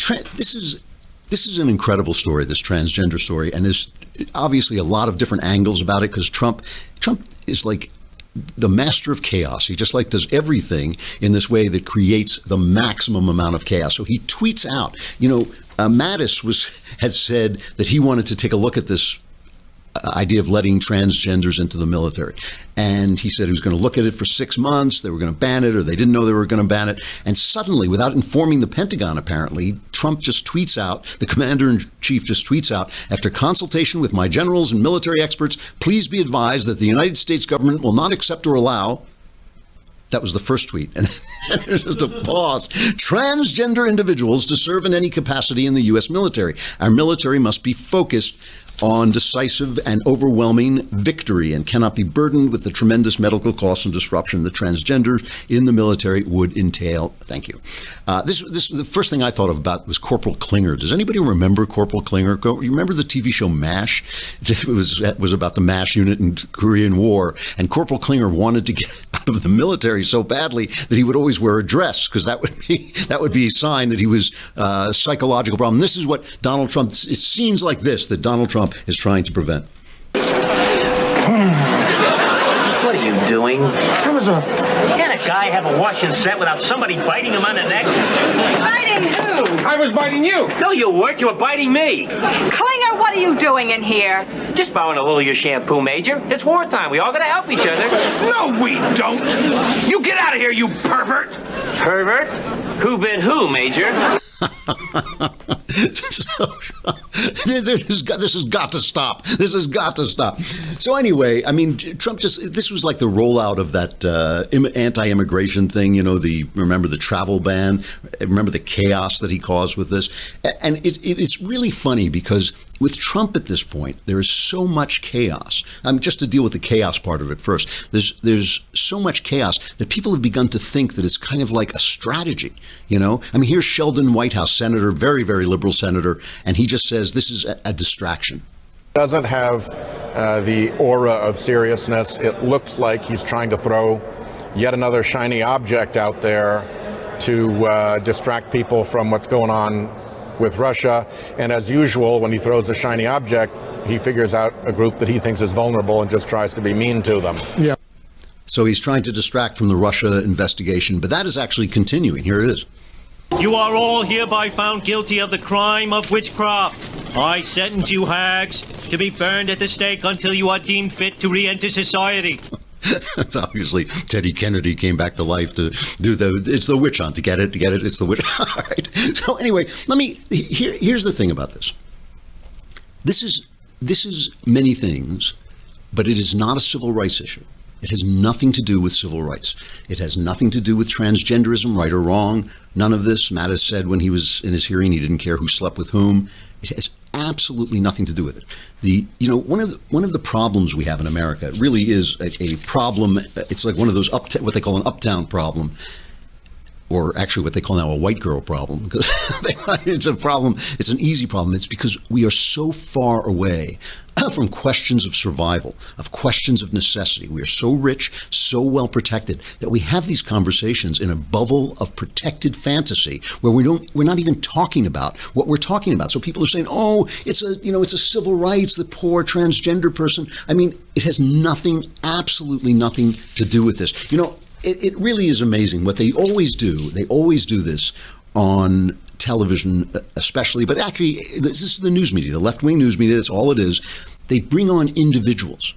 This is an incredible story, this transgender story, and there's obviously a lot of different angles about it because Trump is like the master of chaos. He just like does everything in this way that creates the maximum amount of chaos. So he tweets out, Mattis had said that he wanted to take a look at this idea of letting transgenders into the military. And he said he was going to look at it for 6 months. They were going to ban it, or they didn't know they were going to ban it. And suddenly, without informing the Pentagon, apparently, Trump just tweets out, the commander-in-chief just tweets out, after consultation with my generals and military experts, please be advised that the United States government will not accept or allow. That was the first tweet. And there's just a pause. Transgender individuals to serve in any capacity in the U.S. military. Our military must be focused on decisive and overwhelming victory and cannot be burdened with the tremendous medical costs and disruption that transgenders in the military would entail. Thank you. The first thing I thought about was Corporal Klinger. Does anybody remember Corporal Klinger? You remember the TV show MASH? It was about the MASH unit in Korean War, and Corporal Klinger wanted to get out of the military so badly that he would always wear a dress because that would be a sign that he was a psychological problem. This is what Donald Trump. It seems like this that Donald Trump is trying to prevent. What are you doing? Can't a guy have a wash and set without somebody biting him on the neck? Biting who? I was biting you. No, you weren't. You were biting me. Klinger, what are you doing in here? Just borrowing a little of your shampoo, Major. It's wartime. We all gotta help each other. No, we don't. You get out of here, you pervert. Pervert? Who bit who, Major? This has got to stop. This has got to stop. So anyway, I mean, Trump this was like the rollout of that anti-immigration thing, remember the travel ban, remember the chaos that he caused with this. And it is really funny because with Trump at this point, there is so much chaos. Just to deal with the chaos part of it first, there's so much chaos that people have begun to think that it's kind of like a strategy, here's Sheldon Whitehouse, senator, very, very liberal senator, and he just says this is a distraction. Doesn't have the aura of seriousness. It looks like he's trying to throw yet another shiny object out there to distract people from what's going on with Russia. And as usual, when he throws a shiny object, he figures out a group that he thinks is vulnerable and just tries to be mean to them. Yeah. So he's trying to distract from the Russia investigation, but that is actually continuing. Here it is. You are all hereby found guilty of the crime of witchcraft. I sentence you hags to be burned at the stake until you are deemed fit to re-enter society. That's obviously Teddy Kennedy came back to life to do it's the witch hunt. To get it, it's the witch. All right. So anyway, here's the thing about this. This is many things, but it is not a civil rights issue. It has nothing to do with civil rights. It has nothing to do with transgenderism, right or wrong. None of this. Mattis said when he was in his hearing, he didn't care who slept with whom. It has absolutely nothing to do with it. One of the problems we have in America, it really is a problem. It's like one of those what they call an uptown problem, or actually what they call now a white girl problem, because it's a problem. It's an easy problem. It's because we are so far away from questions of survival, of questions of necessity. We are so rich, so well protected that we have these conversations in a bubble of protected fantasy where we're not even talking about what we're talking about. So people are saying, "Oh, it's a civil rights, the poor transgender person." I mean, it has nothing, absolutely nothing to do with this. It really is amazing what they always do. They always do this on television, especially, but actually, this is the news media, the left-wing news media. That's all it is. They bring on individuals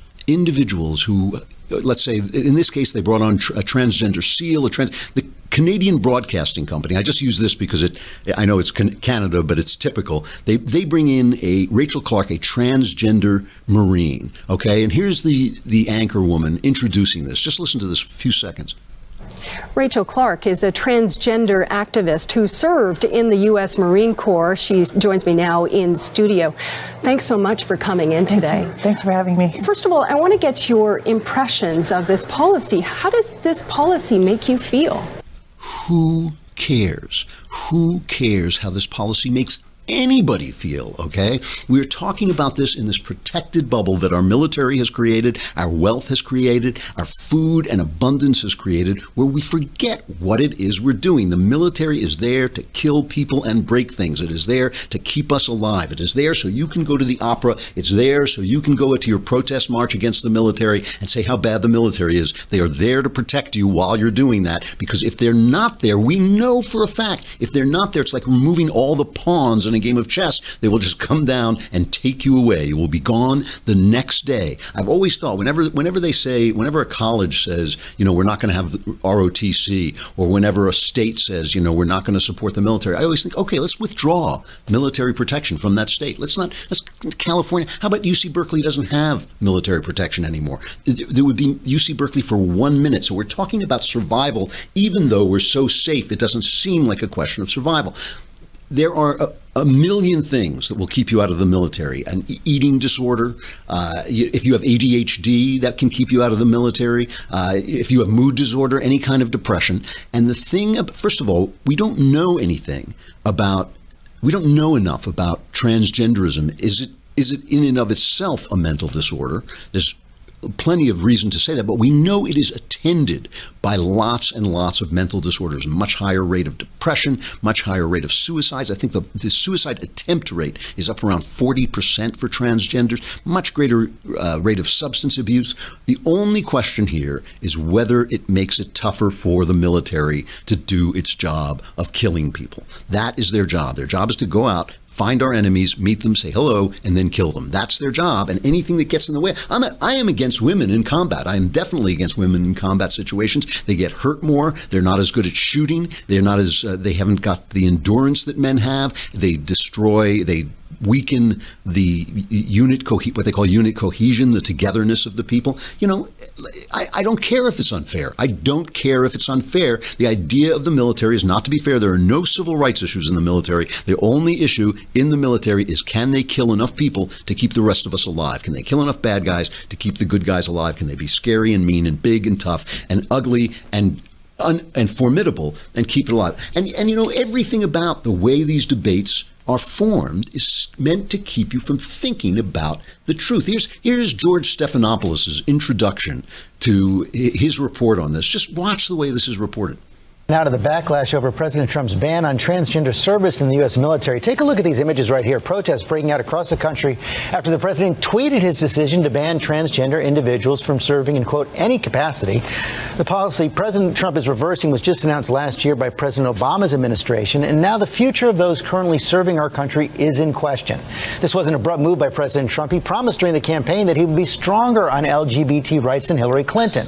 who, let's say, in this case, they brought on a transgender SEAL, the Canadian Broadcasting Company. I just use this because I know it's Canada, but it's typical. They bring in Rachel Clark, a transgender Marine. Okay, and here's the anchor woman introducing this. Just listen to this few seconds. Rachel Clark is a transgender activist who served in the U.S. Marine Corps. She joins me now in studio. Thanks so much for coming in today. Thanks for having me. First of all, I want to get your impressions of this policy. How does this policy make you feel? Who cares? Who cares how this policy makes anybody feel, okay? We're talking about this in this protected bubble that our military has created, our wealth has created, our food and abundance has created, where we forget what it is we're doing. The military is there to kill people and break things. It is there to keep us alive. It is there so you can go to the opera. It's there so you can go to your protest march against the military and say how bad the military is. They are there to protect you while you're doing that, because if they're not there, we know for a fact, if they're not there, it's like removing all the pawns in a game of chess. They will just come down and take you away. You will be gone the next day. I've always thought whenever they say, whenever a college says, we're not going to have ROTC, or whenever a state says, we're not going to support the military, I always think, okay, let's withdraw military protection from that state. Let's California. How about UC Berkeley doesn't have military protection anymore? There would be UC Berkeley for 1 minute. So we're talking about survival, even though we're so safe, it doesn't seem like a question of survival. There are a million things that will keep you out of the military. An eating disorder, if you have ADHD, that can keep you out of the military. If you have mood disorder, any kind of depression. And the thing, first of all, we don't know enough about transgenderism. Is it in and of itself a mental disorder? There's plenty of reason to say that, but we know it is attended by lots and lots of mental disorders, much higher rate of depression, much higher rate of suicides. I think the suicide attempt rate is up around 40% for transgenders, much greater rate of substance abuse. The only question here is whether it makes it tougher for the military to do its job of killing people. That is their job. Their job is to go out, find our enemies, meet them, say hello, and then kill them. That's their job. And anything that gets in the way. I am against women in combat. I am definitely against women in combat situations. They get hurt more. They're not as good at shooting. They're not as, they haven't got the endurance that men have. They weaken the what they call unit cohesion, the togetherness of the people. I don't care if it's unfair. I don't care if it's unfair. The idea of the military is not to be fair. There are no civil rights issues in the military. The only issue in the military is, can they kill enough people to keep the rest of us alive? Can they kill enough bad guys to keep the good guys alive? Can they be scary and mean and big and tough and ugly and formidable and keep it alive? And everything about the way these debates are formed is meant to keep you from thinking about the truth. Here's George Stephanopoulos' introduction to his report on this. Just watch the way this is reported. Now to the backlash over President Trump's ban on transgender service in the U.S. military. Take a look at these images right here. Protests breaking out across the country after the president tweeted his decision to ban transgender individuals from serving in, quote, any capacity. The policy President Trump is reversing was just announced last year by President Obama's administration, and now the future of those currently serving our country is in question. This was an abrupt move by President Trump. He promised during the campaign that he would be stronger on LGBT rights than Hillary Clinton.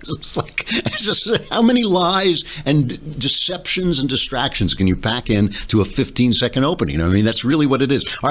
It's just how many lies and deceptions and distractions can you pack in to a 15-second opening? I mean, that's really what it is. All right.